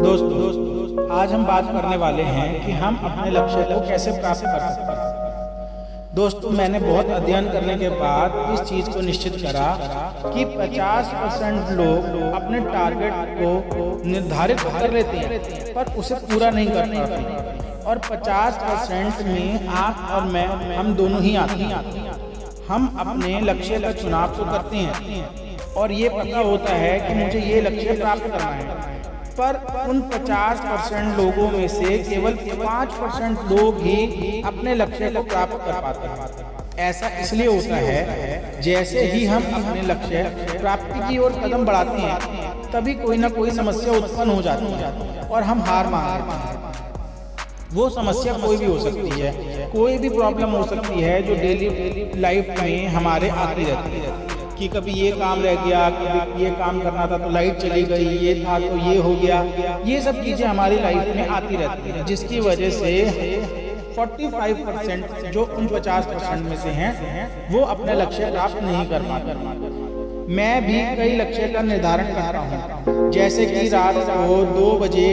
दोस्तों आज हम बात करने वाले हैं कि हम अपने लक्ष्य को कैसे प्राप्त कर सकते हैं। दोस्तों मैंने बहुत अध्ययन करने के बाद इस चीज़ को निश्चित करा कि 50% लोग अपने टारगेट को निर्धारित कर लेते हैं पर उसे पूरा नहीं कर पाते और 50% में आप और मैं हम दोनों ही आते हैं। हम अपने लक्ष्य का चुनाव तो करते हैं और ये पता होता है कि मुझे ये लक्ष्य प्राप्त करना है, पर उन 50% लोगों में से केवल 5% लोग ही अपने लक्ष्य को प्राप्त कर पाते हैं। ऐसा इसलिए होता है जैसे ही हम अपने लक्ष्य प्राप्ति की ओर कदम बढ़ाते हैं तभी कोई ना कोई समस्या उत्पन्न हो जाती है और हम हार मान लेते हैं। वो समस्या कोई भी हो सकती है, कोई भी प्रॉब्लम हो सकती है जो डेली लाइफ में हमारे आती रहती है कि कभी ये काम रह गया, कभी ये काम करना था तो लाइट चली गई, ये था तो ये हो गया। ये सब चीज़ें हमारी लाइफ में आती रहती है जिसकी वजह से 45% जो उन 50% में से हैं वो अपने लक्ष्य प्राप्त नहीं कर पाते। मैं भी कई लक्ष्य का निर्धारण करता हूँ, जैसे कि रात को 2 बजे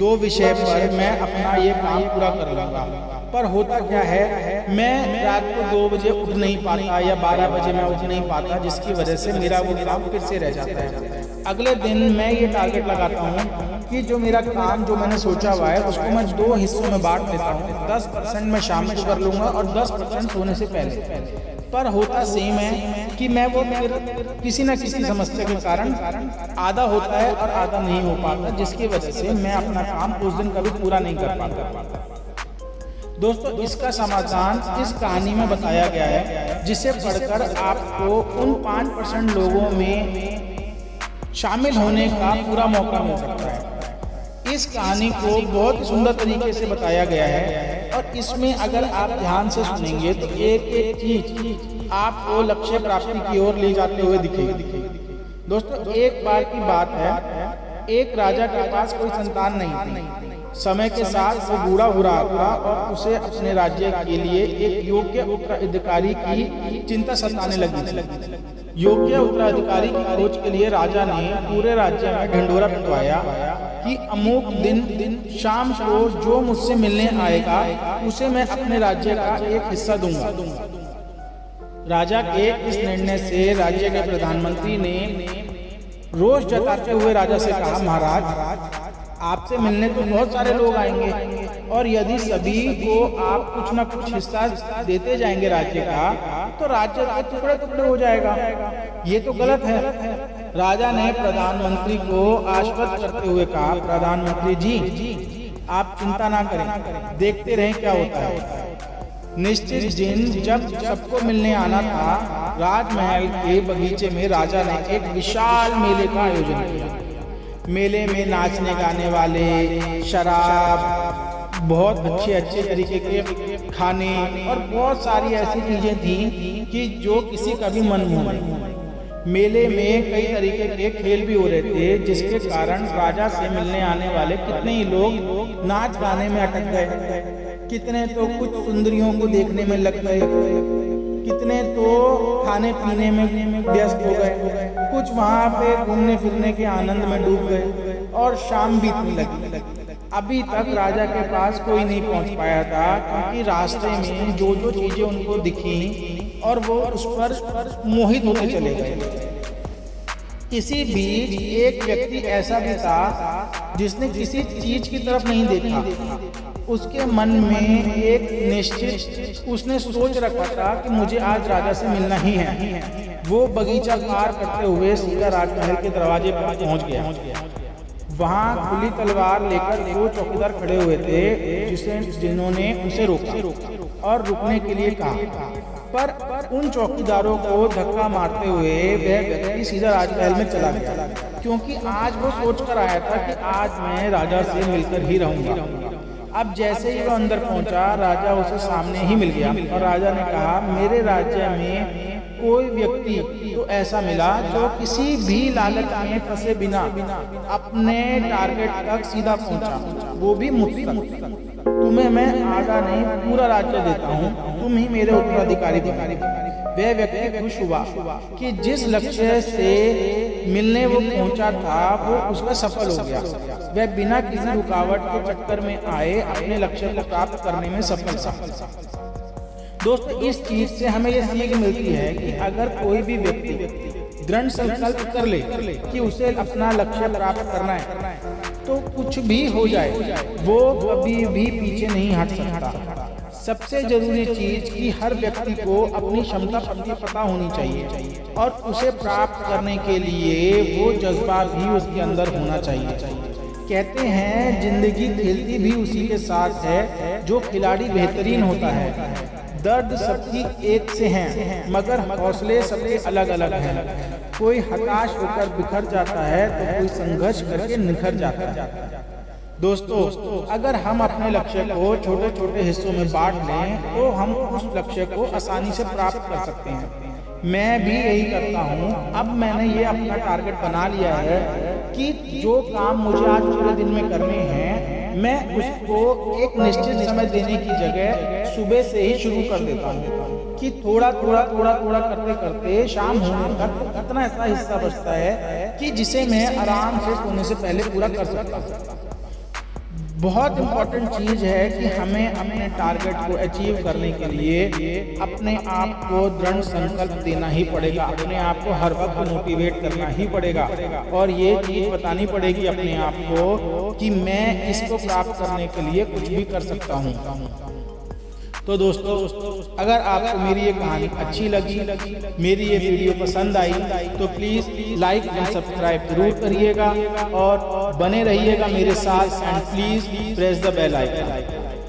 2 विषय पर मैं अपना ये काम पूरा कर लूँगा, पर होता क्या है मैं रात को 2 बजे उठ नहीं पाता या 12 बजे मैं उठ नहीं पाता, जिसकी वजह से मेरा वो काम फिर से रह जाता है। अगले दिन मैं ये टारगेट लगाता हूँ कि जो मेरा काम जो मैंने सोचा हुआ है उसको मैं 2 हिस्सों में बांट लेता हूँ। 10% मैं शाम को कर लूँगा और 10% सोने से पहले। पर होता सेम है कि मैं वो किसी न किसी समस्या के कारण आधा होता है और आधा नहीं हो पाता, जिसकी वजह से मैं अपना काम उस दिन कभी पूरा नहीं कर पाता। दोस्तों इसका समाधान इस कहानी में बताया गया है, जिसे पढ़कर आपको उन 5% लोगों में शामिल होने का पूरा मौका मिल सकता है। इस कहानी को बहुत सुंदर तरीके से बताया गया है और इसमें अगर आप ध्यान से सुनेंगे तो एक एक चीज आपको लक्ष्य प्राप्ति की ओर ले जाते हुए दिखेगी। दोस्तों एक बार की बात है, एक राजा के पास कोई संतान नहीं थी। समय के साथ वो बूढ़ा हो रहा था और उसे अपने राज्य के लिए एक योग्य उत्तराधिकारी की चिंता सताने लगी। योग्य उत्तराधिकारी की खोज के लिए राजा ने पूरे राज्य में ढिंढोरा पिटवाया कि अमुक दिन शाम को जो मुझसे मिलने आएगा उसे मैं अपने राज्य का एक हिस्सा दूंगा। राजा के इस निर्णय से राज्य के प्रधानमंत्री ने रोष जताते हुए राजा से कहा, महाराज आपसे मिलने तो बहुत सारे लोग आएंगे और यदि सभी को आप कुछ न कुछ हिस्सा देते जाएंगे राज्य का तो राज्य टुकड़े टुकड़े हो जाएगा। ये तो गलत है। राजा ने प्रधानमंत्री को आश्वस्त करते हुए कहा, प्रधानमंत्री जी आप चिंता ना करें, देखते रहें क्या होता है। निश्चित दिन जब सबको मिलने आना था, राजमहल के बगीचे में राजा ने एक विशाल मेले का आयोजन किया। मेले में नाचने गाने वाले, शराब, बहुत अच्छे तरीके के खाने और बहुत सारी ऐसी चीजें थी कि जो किसी का भी मन मोह। मेले में कई तरीके के खेल भी हो रहे थे, जिसके कारण राजा से मिलने आने वाले कितने ही लोग नाच गाने में अटक गए, कितने तो कुछ सुंदरियों को देखने में लग गए, कितने तो खाने पीने में व्यस्त हो गए, कुछ वहाँ पे घूमने फिरने के आनंद में डूब गए और शाम बीतने लगी। अभी तक राजा के पास कोई नहीं पहुँच पाया था, क्योंकि रास्ते में जो जो चीजें उनको दिखी और वो उस पर मोहित होते चले गए। इसी बीच एक व्यक्ति ऐसा भी था जिसने किसी चीज की तरफ नहीं देखा। उसके मन में एक निश्चित उसने सोच रखा था कि मुझे आज राजा से मिलना ही है। वो बगीचा पार करते हुए सीधा राजमहल के दरवाजे पर पहुंच गया। वहां खुली तलवार लेकर 2 चौकीदार खड़े हुए थे, जिन्होंने उसे रोका और रुकने के लिए कहा, पर उन चौकीदारों को धक्का मारते हुए वह व्यक्ति सीधा राजमहल में चला गया, क्योंकि आज वो सोच कर आया था कि आज मैं राजा से मिलकर ही रहूंगा। अब जैसे ही वो अंदर पहुंचा, राजा उसे सामने ही मिल गया और राजा ने कहा, मेरे राज्य में कोई व्यक्ति तो ऐसा मिला जो किसी भी लालच में फंसे बिना अपने टारगेट तक सीधा पहुंचा, वो भी मुझसे। तुम्हें मैं आधा नहीं पूरा राज्य देता हूँ, तुम ही मेरे उत्तराधिकारी बनो। वह व्यक्ति खुश हुआ कि जिस लक्ष्य से मिलने वो पहुंचा था वो उसका सफल हो गया। वह बिना किसी रुकावट के चक्कर में आए अपने लक्ष्य को प्राप्त करने में सफल था। दोस्तों, इस चीज से हमें यह सीख मिलती है कि अगर कोई भी व्यक्ति दृढ़ संकल्प कर ले कि उसे अपना लक्ष्य प्राप्त करना है, तो कुछ भी हो जाए वो कभी भी पीछे नहीं हट सकता। सबसे जरूरी चीज कि हर व्यक्ति को अपनी क्षमता पता होनी चाहिए और उसे प्राप्त करने के लिए वो जज्बा भी उसके अंदर होना चाहिए। कहते हैं जिंदगी खेलती भी उसी के साथ है जो खिलाड़ी बेहतरीन होता है। दर्द सबकी एक से हैं, मगर हौसले सबके अलग अलग हैं। कोई हताश होकर बिखर जाता है तो कोई संघर्ष करके निखर जाता है। दोस्तों, अगर हम अपने लक्ष्य को छोटे छोटे हिस्सों में बांट लें तो हम उस लक्ष्य को आसानी से प्राप्त कर सकते हैं। मैं भी यही करता हूँ। अब मैंने ये अपना टारगेट बना लिया है कि जो काम मुझे आज पूरे दिन में करने हैं मैं उसको एक निश्चित समय देने की जगह सुबह से ही शुरू कर देता हूँ कि थोड़ा थोड़ा करते करते शाम होने तक इतना ऐसा हिस्सा बचता है कि जिसे मैं आराम से सोने से पहले पूरा कर सकता हूँ। बहुत इम्पोर्टेंट चीज़ है कि हमें अपने टारगेट को अचीव करने के लिए अपने आप को दृढ़ संकल्प देना ही पड़ेगा। अपने आप को हर वक्त मोटिवेट करना ही पड़ेगा और ये चीज़ बतानी पड़ेगी अपने आप को कि मैं इसको प्राप्त करने के लिए कुछ भी कर सकता हूँ। तो दोस्तों, अगर आपको मेरी ये कहानी अच्छी लगी, मेरी ये वीडियो पसंद आई तो प्लीज़ लाइक एंड सब्सक्राइब जरूर करिएगा और बने रहिएगा मेरे साथ and please press the bell icon.